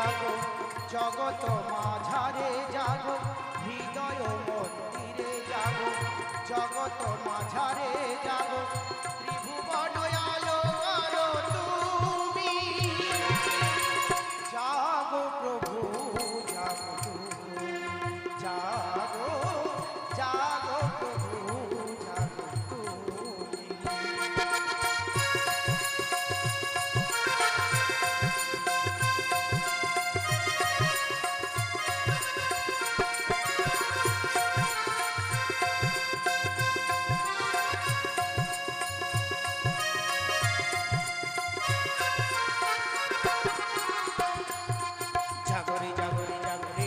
জাগো, জগত মাঝারে জাগো, হৃদয় মন্দিরে জাগো, জগত মাঝারে জাগো, ত্রিভুবন আলো আলো তুমি, জাগো প্রভু জাগো তুমি, জাগো জাগো প্রভু জাগো তুমি। জাগরে জাগরে জাগরে,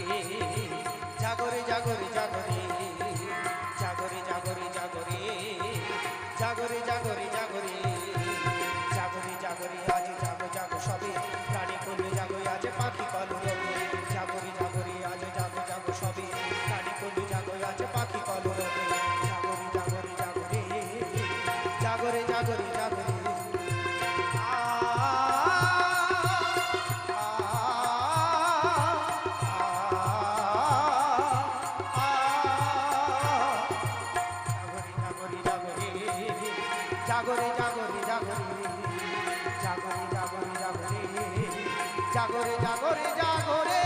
জাগরে জাগরে জাগরে, জাগরে জাগরে জাগরে, জাগরে জাগরে জাগরে, জাগরে জাগরে আজ জাগো জাগো সবে, প্রাণী করলে জাগো আজ পাখি কলরবে, জাগরে জাগরে আজ জাগো জাগো সবে, প্রাণী করলে জাগো আজ পাখি কলরবে, জাগরে জাগরে জাগরে, জাগরে জাগরে জাগরে। জাগরে জাগরে জাগরে, জাগরে জাগরে জাগরে, জাগরে জাগরে জাগরে,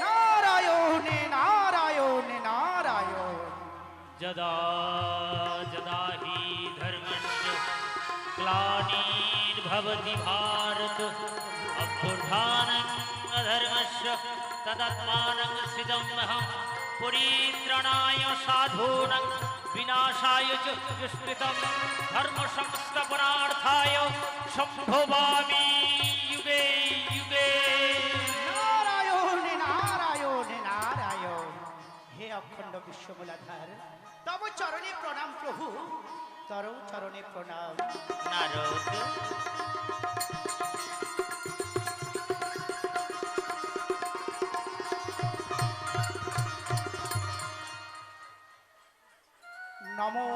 নারায়ণে নারায়ণে নারায়ণ। যদা যদা হি ধর্মস্য গ্লানির্ভবতি ভারত অভ্যুত্থানং অধর্মস্য তদাত্মানং সৃজম্যহং পরিত্রাণায় সাধূনাং বিনাশায় চ দুষ্কৃতং ধর্ম সংস্থাপনার্থায় সম্ভবামি যুগে যুগে। নারায়ণে নারায়ণে নারায়ণ। হে অখণ্ড বিশ্বমূলাধার, তব চরণে প্রণাম প্রভু, তর চরণে প্রণাম। নারদ নমো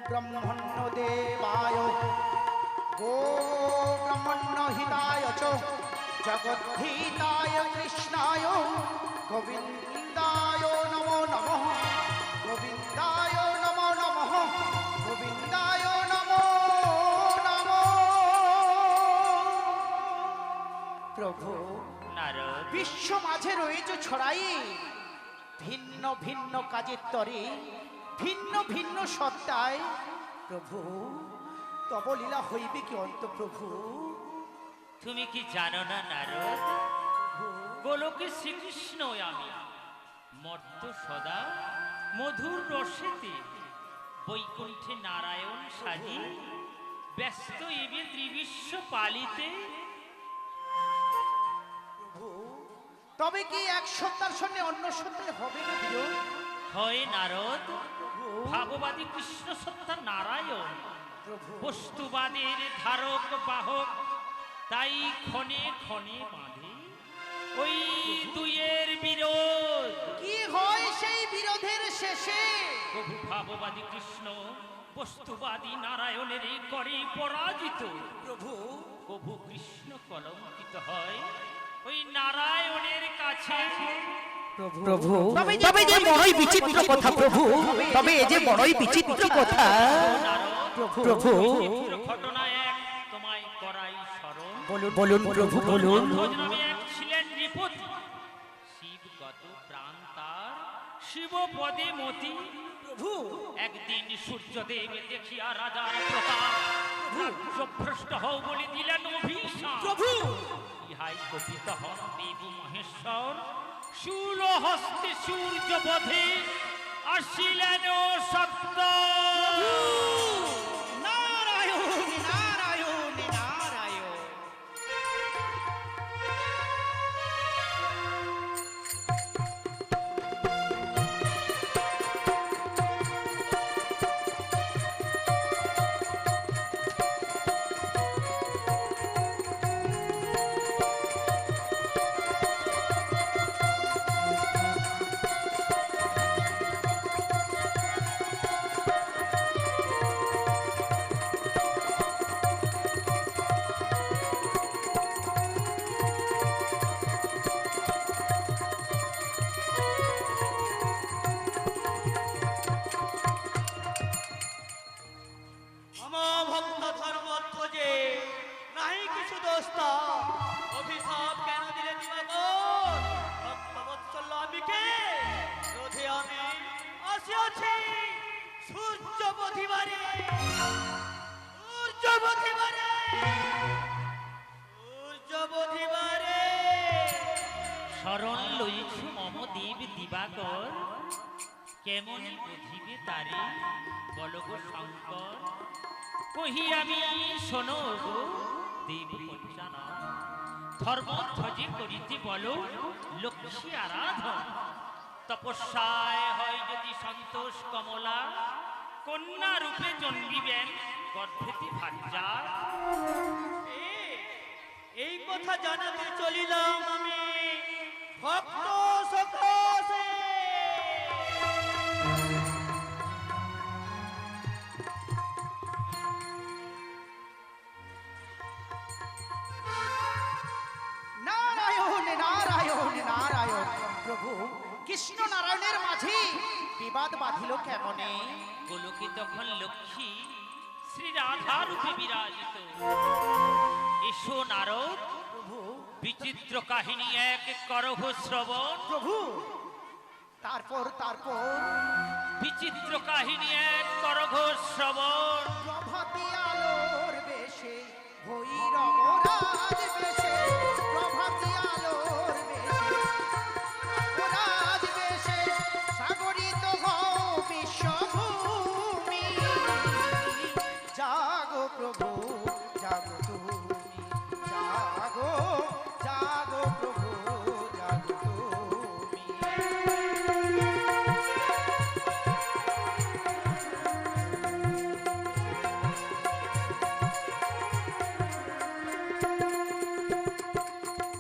ব্রহ্মণ্য দেবায় গো ব্রহ্মণ্য হিতায় চ জগদ্ধিতায় কৃষ্ণায় গোবিন্দায় নমো নমঃ, গোবিন্দায় নমো নমঃ, গোবিন্দায় নমো নমঃ। প্রভু, নারদ বিশ্ব মাঝে রয়েছে ছড়াই, ভিন্ন ভিন্ন কাজের তরে, ভিন্ন ভিন্ন সত্তায়। প্রভু, তব লীলা হইবে কি অন্ত প্রভু? তুমি কি জানো না নারদ, গোলকে শ্রীকৃষ্ণ আমি, মর্ত সদা মধুর রসেতে, বৈকুণ্ঠে নারায়ণ সাজি, ব্যস্ত এবে ত্রিবিশ্ব পালিতে। প্রভু, তবে কি এক সত্তার সঙ্গে অন্য সত্তায় হবে না বিরোধ? হয় নারদ, ভাববাদী কৃষ্ণ সত্তা নারায়ণ, প্রভু, বস্তুবাদের ধারক বাহক, তাই ক্ষণে ক্ষণে বাঁধে ওই দুয়ের বিরোধ। কি হয় সেই বিরোধের শেষে? প্রভু ভাববাদী কৃষ্ণ বস্তুবাদী নারায়ণের করে পরাজিত। প্রভু, প্রভু কৃষ্ণ কলঙ্কিত হয় ওই নারায়ণের কাছে। প্রভু, তবে যে বড়ই বিচিত্র কথা প্রভু, তবে এ যে বড়ই বিচিত্র কথা। প্রভু, ঘটনা এক তোমায় করাই স্মরণ। বলুন প্রভু বলুন। নামে এক ছিলেন নৃপতি, শিবগত প্রাণ তার, শিব পদে মতি। প্রভু, একদিন সূর্যদেব দেখিয়া রাজার প্রতাপ, রাজ্যভ্রষ্ট হও বলে দিলেন অভিশাপ। প্রভু, ইহাই কপিত হন দেব মহেশ্বর, শূল হস্তে সূর্য বধে আসিলেন সত্য। নারায়ণ নারায়ণ নারায়ণ। সুদোস্তা, অভিশাপ কেন দিলে দিবাকর? ভক্তবৎসল আমিকে রোধে আমি আসিয়াছি সূর্য বধিবারে, সূর্য বধিবারে, সূর্য বধিবারে। শরণ লইছু মম দেব দিবাকর, কেমনি বুঝিবে তারে বলো গো শঙ্কর। কহি আমি শোনো গো দেব পঞ্চানন, ধর্ম ধ্বজে করিতে বলো লক্ষ্মী আরাধন। তপস্যায় হয় যদি সন্তোষ কমলা, কন্যা রূপে জন্মিবেন গর্ভেতে ভাজ্যা। এই কথা জানাতে চলিলাম আমি ভক্ত সকাশে। নারায়ণ নারায়ণ নারায়ণ। প্রভু কৃষ্ণ নারায়ণের মাঝে বিবাদ বাঁধিল কেমনে? গোলকে তখন লক্ষ্মী শ্রী রাধা রূপে বিরাজিত। এসো নারদ, প্রভু বিচিত্র কাহিনী এক করহ শ্রবণ। প্রভু তারপর তারপর বিচিত্র কাহিনী এক করহ শ্রবণ। প্রভাতী আলোর বেশে ভৈরব রাজ বেশে, প্রভাতী আলোর বেশে রাজ বেশে সাগরিত হও বিশ্বভূমি। জাগো প্রভু জাগো তুমি, জাগো জাগো প্রভু জাগো তুমি।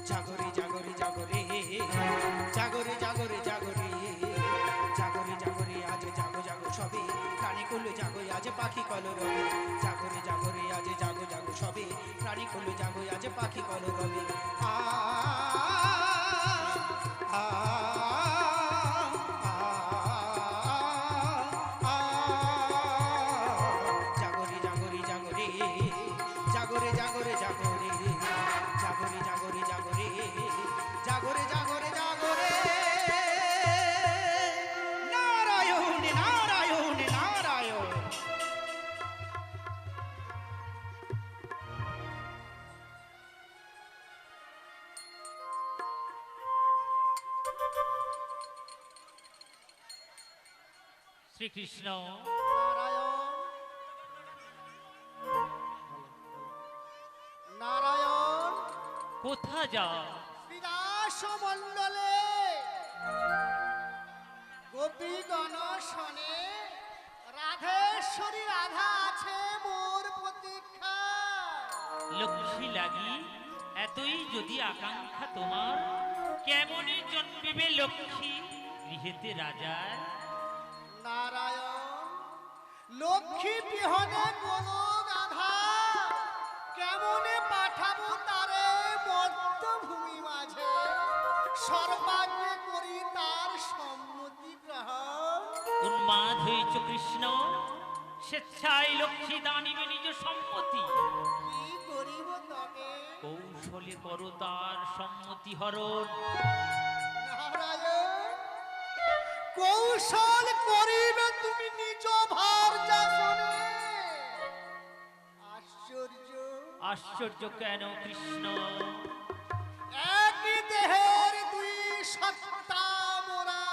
জাগরে জাগরে জাগরে জাগরে জাগরে জাগরে জাগরে জাগরে আজ জাগো জাগো সবে প্রাণী কুল জাগো আজ পাখি কল রবে। জাগরে জাগরে আজ জাগো জাগো সবে প্রাণী কুল জাগো আজ পাখি কল রবে। আ আ জাগরে জাগরে জাগরে জাগরে জাগরে জাগরে জাগরে জাগরে জাগরে জাগরে জাগরে জাগরে। নারায়ণ নারায়ণ নারায়ণ। শ্রীকৃষ্ণ নারায়ণ কোথা যাও? বিরাস মণ্ডলে গোপীগণ শোনে, রাধেশ্বরী রাধা আছে মোর প্রতীক্ষা। লক্ষ্মী লাগি এতই যদি আকাঙ্ক্ষা তোমার, কেমনই জন্মিবে লক্ষ্মী গৃহেতে রাজার। নারায়ণ লক্ষ্মী বিহনে কোন গাধা, কেমনে পাঠাবো তারে মর্তভূমি মাঝে, সর্বাগ্রে করি তার সম্মতি গ্রহণ। উন্মাদ হইছ কৃষ্ণ, স্বেচ্ছায় লক্ষ্মী দানিবে নিজ সম্মতি। কি করিব তবে? কৌশলে করো তার সম্মতি হরণ। নারায়ণ কৌশল করিবে তুমি নিজ ভার যাসনে। আশ্চর্য আশ্চর্য কেন কৃষ্ণ? একই দেহের দুই সত্তা মোরা,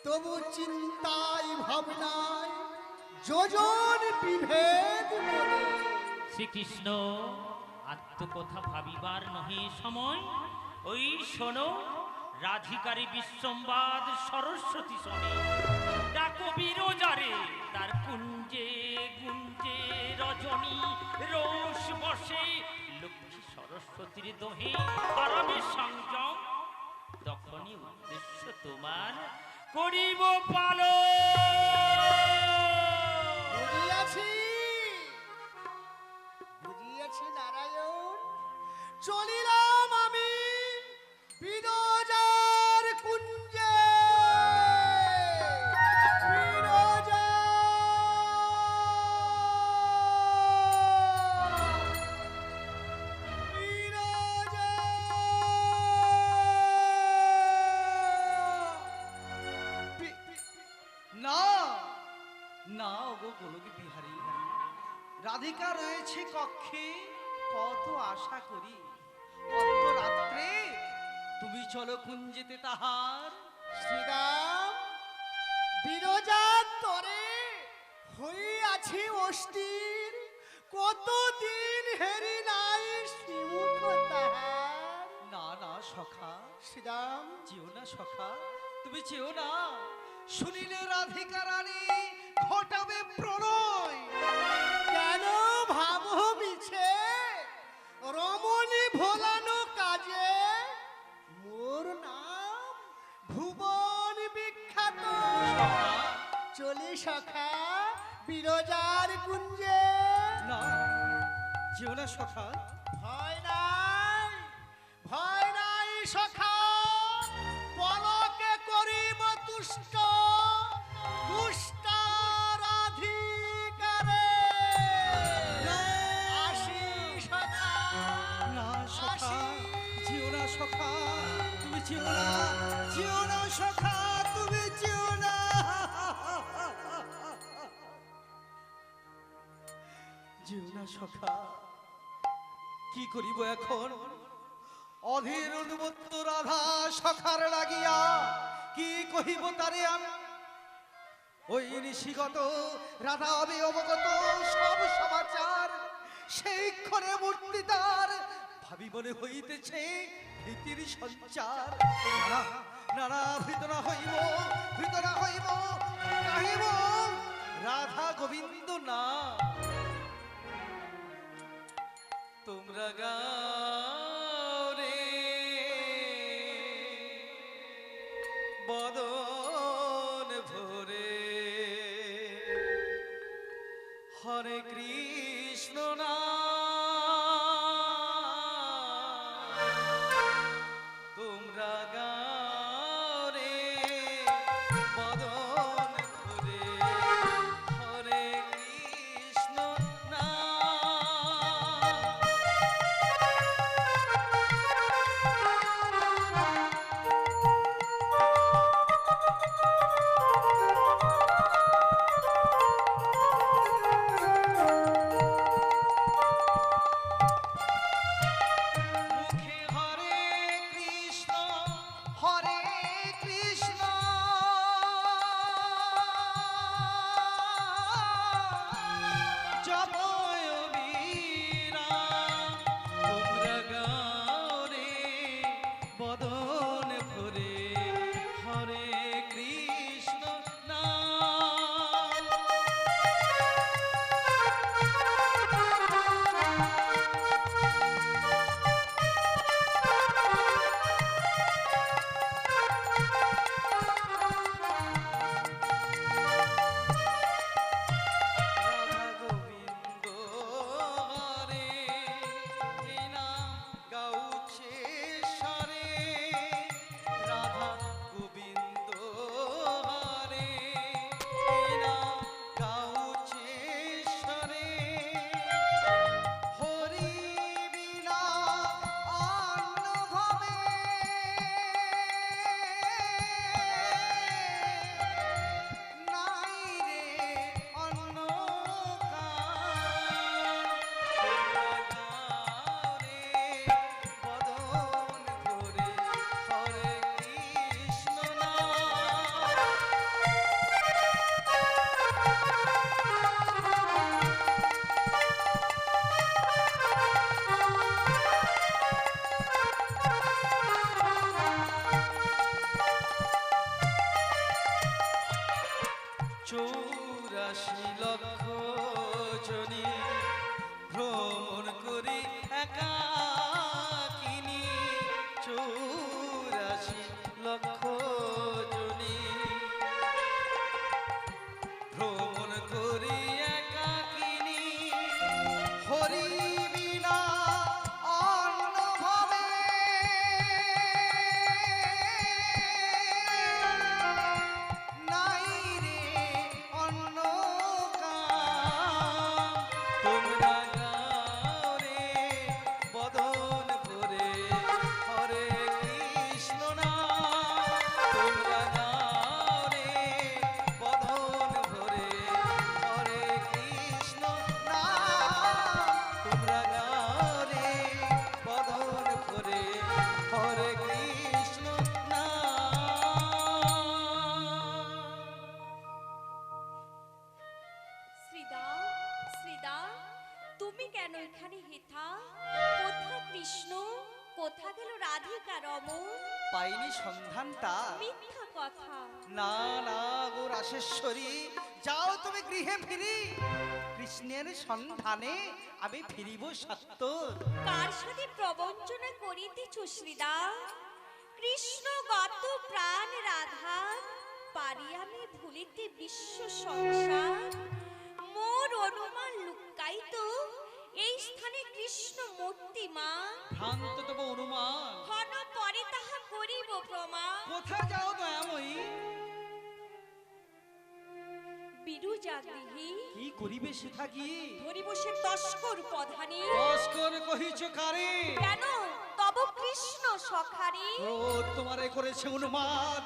তবু চিন্তায় ভাবনায় যোজন বিভেদ মনে। শ্রীকৃষ্ণ আত্মকথা ভাবিবার নহে সময়। ওই শোনো রাধিকারী বিশ্বম্বাদ সরস্বতী শোনে। ডাকো বিরজারে তার কুঞ্জে গুঞ্জে রজনী রোষ বসে। লক্ষ্মী সরস্বতীর দোহে হারাবে সংযম, তখনই উদ্দেশ্য তোমার করিব পালন। বুঝিয়াছি বুঝিয়াছি নারায়ণ, চলিলাম আমি বিরজার কুঞ্জে। বিরজা রাধিকা রয়েছে কক্ষে, কত আশা করি। অত রাত্রে তুমি চলো কুঞ্জেতে তাহার। শ্রীরাম বিরজার তরে হইয়াছি অস্থির, কতদিন হেরি নাই শ্রীমুখ তাহার। না না সখা, শ্রীরাম যেও না সখা, তুমি যেও না। শুনিলে রাধিকা রানী ঘটাবে প্রণয়। কেন ভাবো মিছে রমণী ভোলানো কাজে, মোর নাম ভুবন বিখ্যাত। চলি সখা বিরজার কুঞ্জে। না, যেও না সখা। ভয় নাই, ভয় নাই সখা, পলকে করিব তুষ্ট, দুষ্ট রাধিকারে। আসি সখা, না সখা, আসি। যেও না সখা, তুমি যেও না, যেও না সখা, তুমি যেও না। যেও না সখা, কি করিব এখন? অধীর উন্মত্ত রাধা সখার লাগিয়া কি কহিব তারে আমি? ওই ঋষিগত রাধা আমি অবগত সব সমাচার, সেই ক্ষণে মূর্তি তার ভাবি মনে হইতেছে ভীতির সঞ্চার। না না না, ভিতরা হইব, ভিতরা হইব, কাহিব রাধা গোবিন্দ না। তোমরা গাও রে বদন ভরে, হরে কৃষ্ণ না তোমরা গাও রে বদন ভরে, হরে কৃষ্ণ না। রাধিকা রমন? পাইনি সন্ধানটা। মিথ্যা কথা। না না গো রাসেশ্বরী, যাও তুমি গৃহে ফিরি, কৃষ্ণের সন্ধানে আমি ফিরিব সত্য। কার সাথে প্রবঞ্চনা করিতেছ শ্রীদা? কৃষ্ণ গত প্রাণ রাধার, পারি আমি ভুলিতে বিশ্ব সংসার? মোর অনুমান লুকাইত এই স্থানে কৃষ্ণ মূর্তিমান। ভ্রান্ত তব অনুমান, ক্ষণ পরে তাহা করিব প্রমাণ। কোথায় যাও দয়াময়ী? বিরুজা গৃহে কি করিবে সেথা গিয়ে? ধরিব সে তস্কর প্রধানে। তস্কর কহিছ কারে? কেন তব কৃষ্ণ সখারে? ক্রোধ তোমারে করেছে উন্মাদ।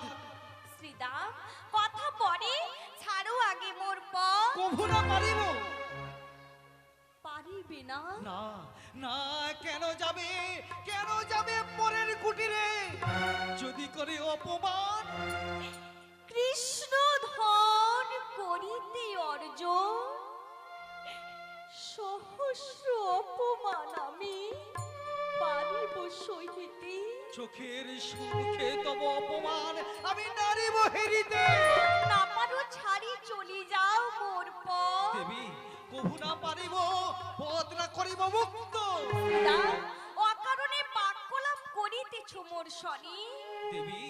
শ্রীদা কথা পরে, ছাড়ো আগে মোর পথ। কভু না পারিব। পারিবে না? না না, কেন যাবে, কেন যাবে পরের কুটিরে? যদি করে অপমান, কৃষ্ণ ধন করিতে অর্জন, সহস্র অপমান আমি পারিব সহিতে। চোখের সুখে তব অপমান আমি নারিব হেরিতে। না পারো ছাড়ি চলি যাও মোর পথ। দেবী কভু না পারিব, পথ না করিব মুক্ত। শ্রীদা অকারণে বাক্যলাপ করিতেছ মোর শনি। দেবী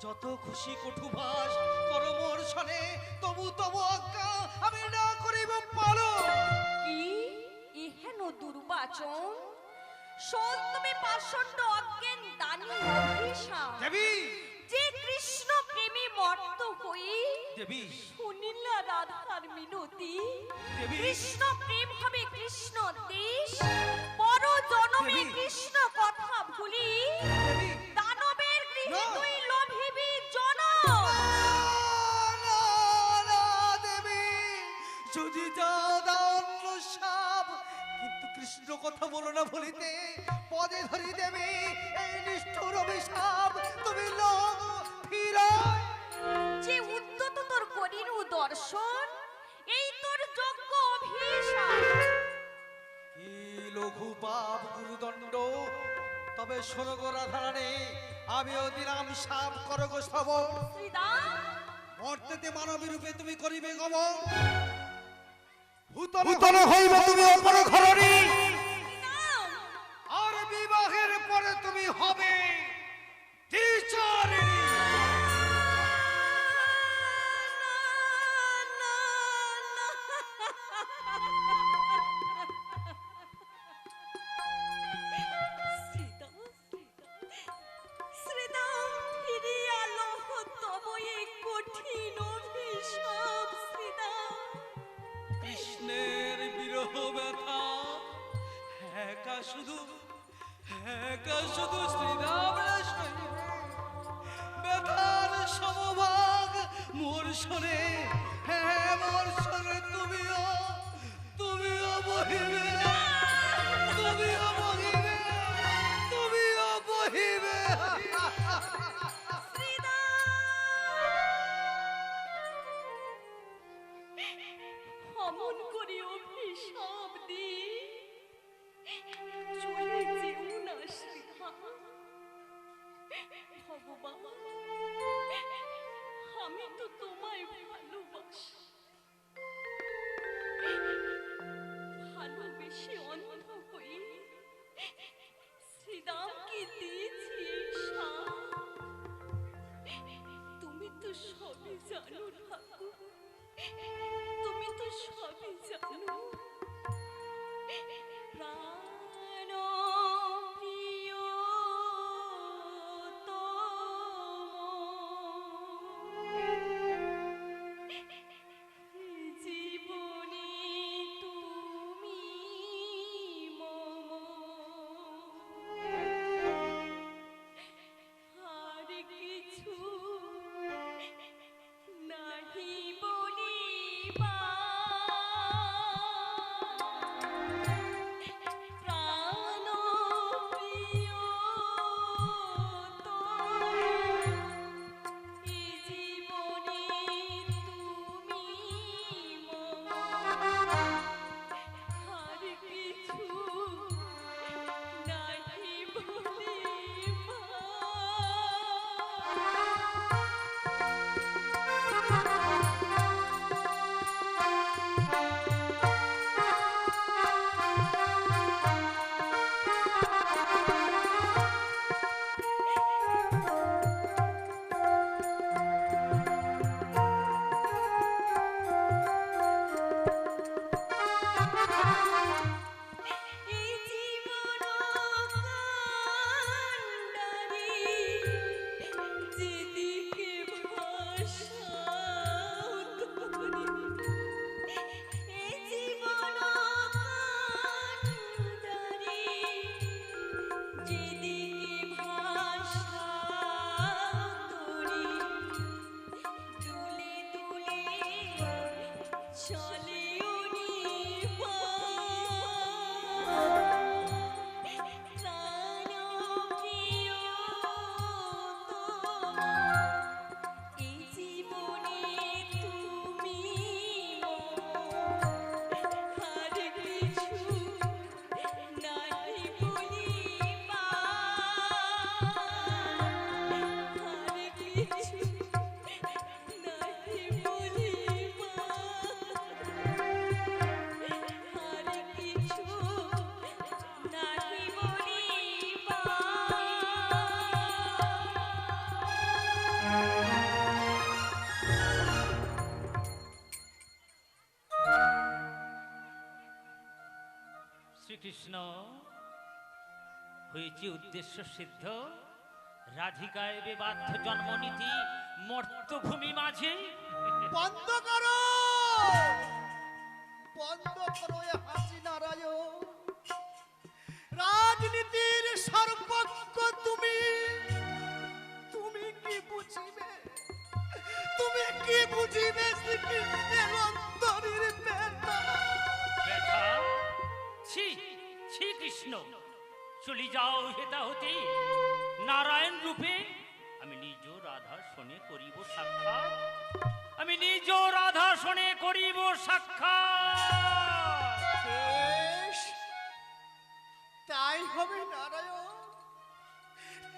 যত খুশি কটুভাস কর মোর সনে, তবু তবু আজ্ঞা আমি না করিব পালন। কি এহেন দুর্বাচন? শোন তুমি পাষণ্ড অজ্ঞান দানী অভিশাপ। দেবী যে কৃষ্ণ প্রেমে মত্ত হই দেবী শুনিলা রাধার মিনতি। দেবী কৃষ্ণ প্রেম হবে কৃষ্ণ দেশ, পর জনমে দেবী। কৃষ্ণ কথা ভুলি। দেবী দানবের গৃহে না। তুই লোভিবি জন। না, না, দেবী, যদি যাও দাও অন্য সাপ, কিন্তু কৃষ্ণ কথা বলো না বলিতে, পদে ধরি দেবে এই নিষ্ঠুর অভিশাপ। তুমি লোক ফিরায়। যে উদ্যত তোর করিনু দর্শন, এই তোর যোগ্য অভিশাপ। কি লঘু পাপ গুরুদণ্ড, তবে স্বর্গ রাধারানে আমিও দিলাম সাপ করগ সব। শ্রীদা মর্তেতে মানবী রূপে তুমি করিবে গমন, ভূতল হইবে তুমি অপর ঘরণী, আর বিবাহের পরে তুমি হবে দ্বিচারিণী। কৃষ্ণের বিরহ ব্যথা একা শুধু শ্রীরাম সহিবে। ব্যথার সমভাগ মোর শোনে, হ্যাঁ মোর শোনে। তুমিও বহিবে, তুমিও বহিবে, তুমিও বহিবে। অমন করে অভিশাপ দি চলে যেও না শ্রীধা। ভগবান আমি তো তোমায় ভালোবাসি, ভালোবেসে অন্ধ হয়ে হয়েছে উদ্দেশ্য সিদ্ধ। রাধিকায় বেবাধ্য জন্মনীতি মর্তভূমি মাঝে। বন্ধ করো, বন্ধ করো এ হাসি নারায়ণ। রাজনীতির সর্বজ্ঞ তুমি, তুমি কি বুঝিবে, তুমি কি বুঝিবে শ্রীকৃষ্ণের অন্তরের ব্যথা? ব্যথা? ছি ছি কৃষ্ণ, চলি যাও হেতা হতে। নারায়ণ রূপে আমি নিজ রাধা শোনে করিব সাক্ষাৎ, আমি নিজ রাধা শোনে করিব সাক্ষাৎ। বেশ, তাই হবে নারায়ণ,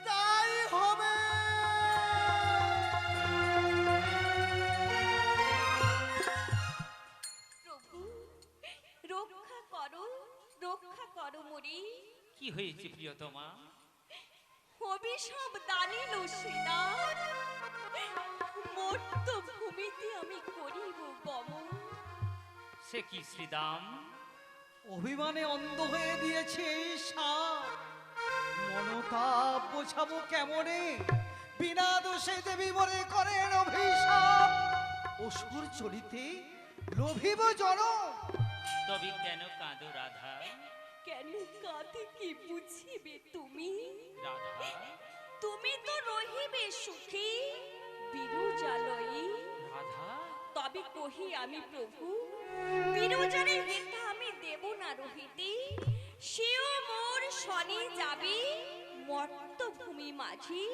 তাই হবে। প্রভু রক্ষা করো, রক্ষা করো মরি। কি হয়েছে প্রিয়তমা? অভিশাপ দানিল সেনা, মর্ত ভূমিতে আমি করিব গমন। সে কি শ্রীদাম? অভিমানে অন্ধ হয়ে দিয়েছে এই সাপ, মনতাপ বোঝাবো কেমনে? বিনা দোষে দেবী মনে করেন অভিশাপ, অসুর চরিতে লোভিব জন। তবে কেন কাঁদো রাধা? কেন কাঁদে কি বুঝিবে তুমি? রাধা, তুমি তো রহিবে সুখী বিরজালয়ী। রাধা, তবে কহি আমি প্রভু, বিরজারে হেতা আমি দেব না রহিতে। সেও মোর শনি যাবে মর্ত ভূমি মাঝি,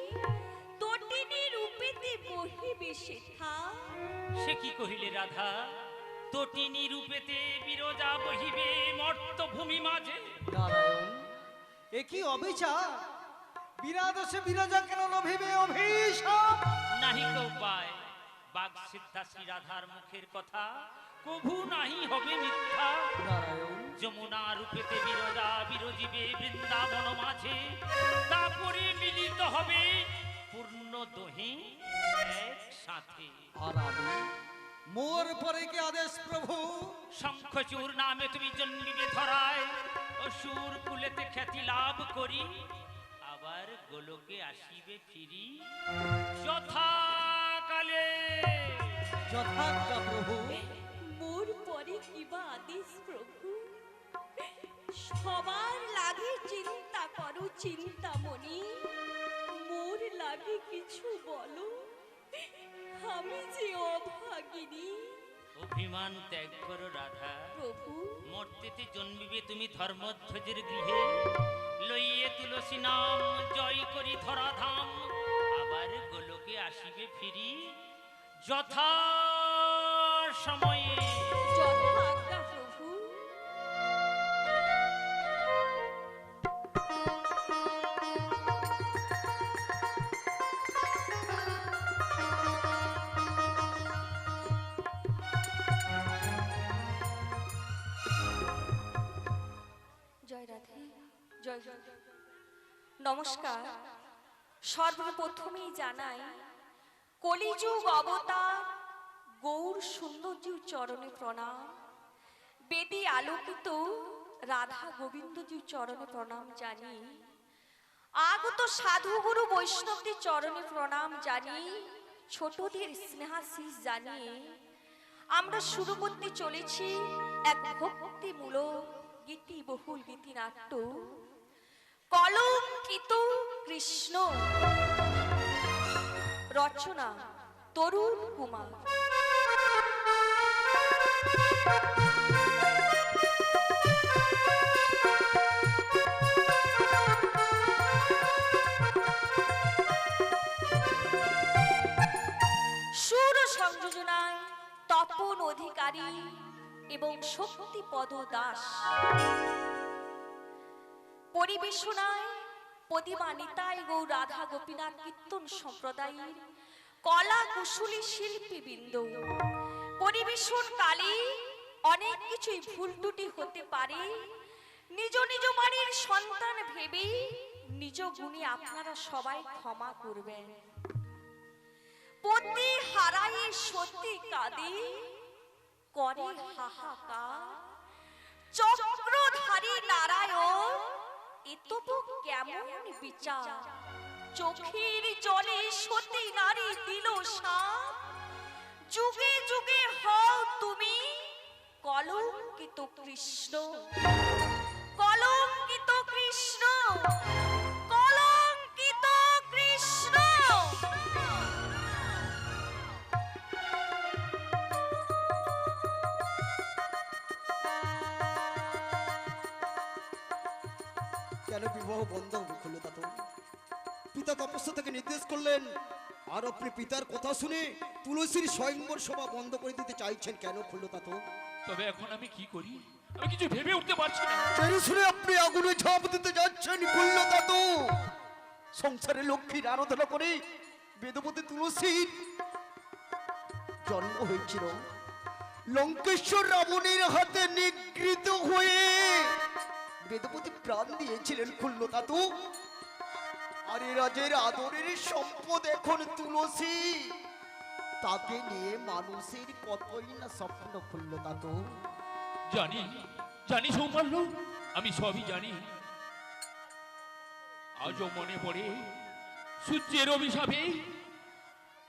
তটিনী রূপেতে বহিবে সেথা। সে কি কহিলে রাধা? তটিনী রূপেতে বিরজা বহিবে মর্তভূমি মাঝে। নারায়ণ, এ কি অবিচার? বিনা দোষে বিরজা কেন লোভিবে অভিশাপ? নাহি তো উপায়, বাগ সিদ্ধা শ্রী রাধার মুখের কথা কভু নাহি হবে মিথ্যা। নারায়ণ, যমুনা রূপেতে বিরজা বিরজিবে বৃন্দাবন মাঝে, তারপরে মিলিত হবে পূর্ণ দোহে একসাথে। আর আমি মোর পরে কি আদেশ প্রভু? শঙ্খচূড় নামে তুমি জন্মিবে ধরায়, অসুর কুলেতে খ্যাতি লাভ করি, আবার গোলকে আসিবে ফিরি যথাকালে। যথাজ্ঞা প্রভু। মোর পরে কিবা আদেশ প্রভু? সবার লাগে চিন্তা করো চিন্তামণি, মোর লাগে কিছু বলো, আমি যে অভাগিনী। অভিমান ত্যাগ করো রাধা, প্রভু মর্তেতে জন্মিবে তুমি ধর্মধ্বজের গৃহে, লইয়ে তুলসী নাম জয় করি ধরাধাম, আবার গোলকে আসিবে ফিরি যথা সময়ে। যথা আজ্ঞা প্রভু। জয় রাধে, জয় জয়। নমস্কার। সর্বপ্রথমেই জানাই কলিযুগ অবতার গৌর সুন্দরজির চরণে প্রণাম। বেদী আলোকিত রাধা গোবিন্দজির চরণে প্রণাম জানি। আগত সাধু গুরু বৈষ্ণবদের চরণে প্রণাম জানি। ছোটদের স্নেহাশিস জানিয়ে আমরা শুরু করতে চলেছি এক ভক্তিমূলক গীতিবহুল গীতিনাট্য কলঙ্কিত কৃষ্ণ। রচনা তরুণ কুমার। সুর সংযোজনায় তপন অধিকারী এবং শক্তিপদ দাস। পরিবেশনায় প্রতিমা নিতাই গৌর রাধা গোপীনাথ কীর্তন সম্প্রদায়ের কলা কুশলী শিল্পীবৃন্দ। পরিবেশনকালে অনেক কিছুই ভুল ত্রুটি হতে পারে, নিজ নিজ বাড়ির সন্তান ভেবে নিজ গুণে আপনারা সবাই ক্ষমা করবেন। পতি হারায়ে সত্যি কাঁদে করে হাহাকার, চক্রধারী নারায়ণ এ তবু কেমন বিচার? চোখের জলে সতী নারী দিল সাপ, যুগে যুগে হও তুমি কলঙ্কিত কৃষ্ণ, কলঙ্কিত কৃষ্ণ, কলঙ্কিত কৃষ্ণ। কেন বিবাহ বন্ধ হবে খুলতা তো? পিতা তপস্যা থেকে নির্দেশ করলেন, আর আপনি পিতার কথা শুনে তুলসীর স্বয়ংবর সভা বন্ধ করে দিতে চাইছেন কেন খুলতা তো? তবে এখন আমি কি করি? আমি কিছু ভেবে উঠতে পারছি না। কেন শুনে আপনি আগুনে ঝাঁপ দিতে যাচ্ছেন খুলতা তো? সংসারে লক্ষ্মীর আরাধনা করে বেদপতি তুলসীর জন্ম হয়েছিল। লঙ্কেশ্বর রাবণের হাতে নিগৃহীত হয়ে বেদপতি প্রাণ দিয়েছিলেন খুল্লতা তো। আর এ রাজের আদরের সম্পদ এখন তুলসী, তাকে নিয়ে মানুষের কতই না স্বপ্ন খুল্লতা তো। জানি জানি সৌমাল্য, আমি সবই জানি। আজও মনে পড়ে সূর্যের অভিশাপে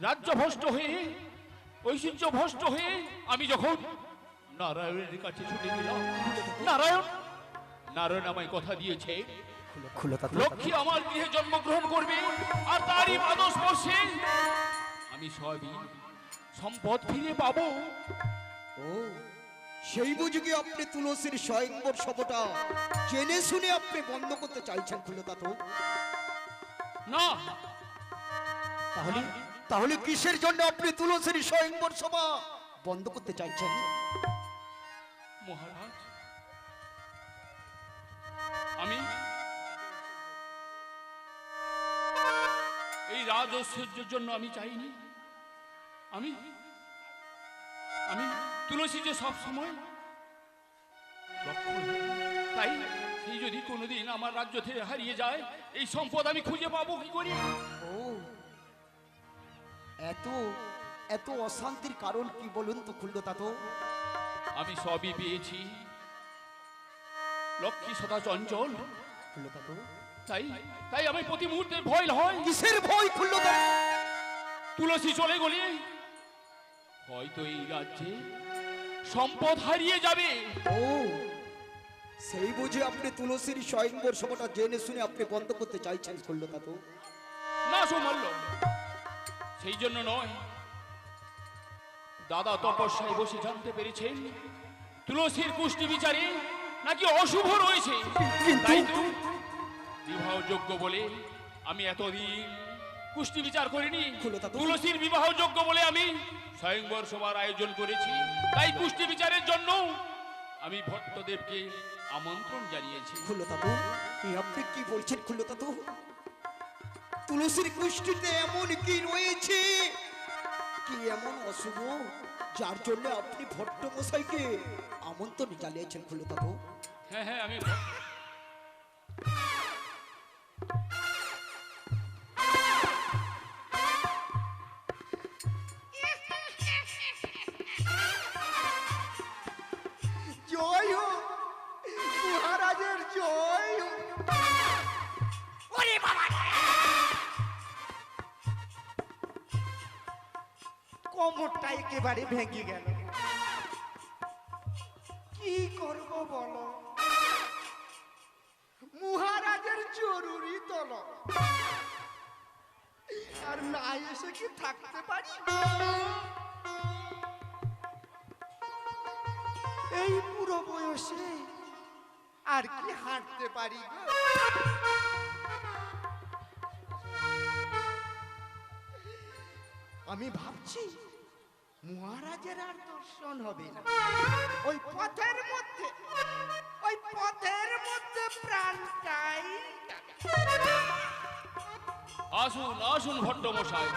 রাজ্য ভ্রষ্ট হয়ে, ঐশ্বর্য ভ্রষ্ট হয়ে আমি যখন নারায়ণের কাছে ছুটে গেলাম। নারায়ণ নারায়ণ আমায় কথা দিয়েছে লক্ষ্মী আমার গৃহে জন্মগ্রহণ করবে, আর তারই পাদস্পর্শে আমি সবই সম্পদ ফিরে পাবো। ও, সেই বুঝি কি আপনি তুলসীর স্বয়ংবর সভাটা জেনে শুনে আপনি বন্ধ করতে চাইছেন খুলতা তো? না, তাহলে তাহলে কিসের জন্য আপনি তুলসীর স্বয়ংবর সভা বন্ধ করতে চাইছেন? মহারাজ, আমি এই রাজ ঐশ্বর্যের জন্য আমি চাইনি। আমি আমি তুলসী যে সব সময় তাই সেই যদি কোনোদিন আমার রাজ্য থেকে হারিয়ে যায়, এই সম্পদ আমি খুঁজে পাবো কি করি? ও, এত এত অশান্তির কারণ কি বলুন তো খুলতা তো? আমি সবই পেয়েছি। লক্ষ্মী সদা চঞ্চল, খুলতা তো তাই তাই আমি প্রতি মুহূর্তে ভয় হয়। কিসের ভয় খুলতা? তুলসী চলে গেলে হয়তো এই রাজ্যে সম্পদ হারিয়ে যাবে। ও, সেই বুঝে আপনি তুলসীর স্বয়ংবর সভাটা জেনে শুনে আপনি বন্ধ করতে চাইছেন খুলতা তো? না সৌমাল্য, সেই জন্য নয়। দাদা তপস্যায় বসে জানতে পেরেছেন তুলসীর কুষ্টি বিচারে নাকি অশুভ রয়েছে। তাই তো বিবাহযোগ্য বলে আমি এতদিন কুষ্টি বিচার করিনি। তুলসীর বিবাহযোগ্য বলে আমি স্বয়ংবর সভার আয়োজন করেছি। তাই কুষ্টি বিচারের জন্য আমি ভট্টদেবকে আমন্ত্রণ জানিয়েছি। খুলতা তো, আপনি কি বলছেন খুলতা তো? তুলসীর কুষ্টিতে এমন কি রয়েছে, কি এমন অশুভ যার জন্য আপনি ভট্ট মশাইকে আমন্ত্রণ জানিয়েছেন খুলতা তো? হ্যাঁ হ্যাঁ, আমি জয় হোক মহারাজের, জয় হোক। ওরে বাবা রে! কোমরটা একেবারে ভেঙে গেল। কি করব বলো? মহারাজের জরুরি তলব, আর না এসে কি থাকতে পারি? এই পুরো বয়সে আর কি হাঁটতে পারি গো? আমি ভাবছি মহারাজের আর দর্শন হবে না। ওই পথের মধ্যে প্রাণটাই আসুন আসুন ভট্ট মশাই।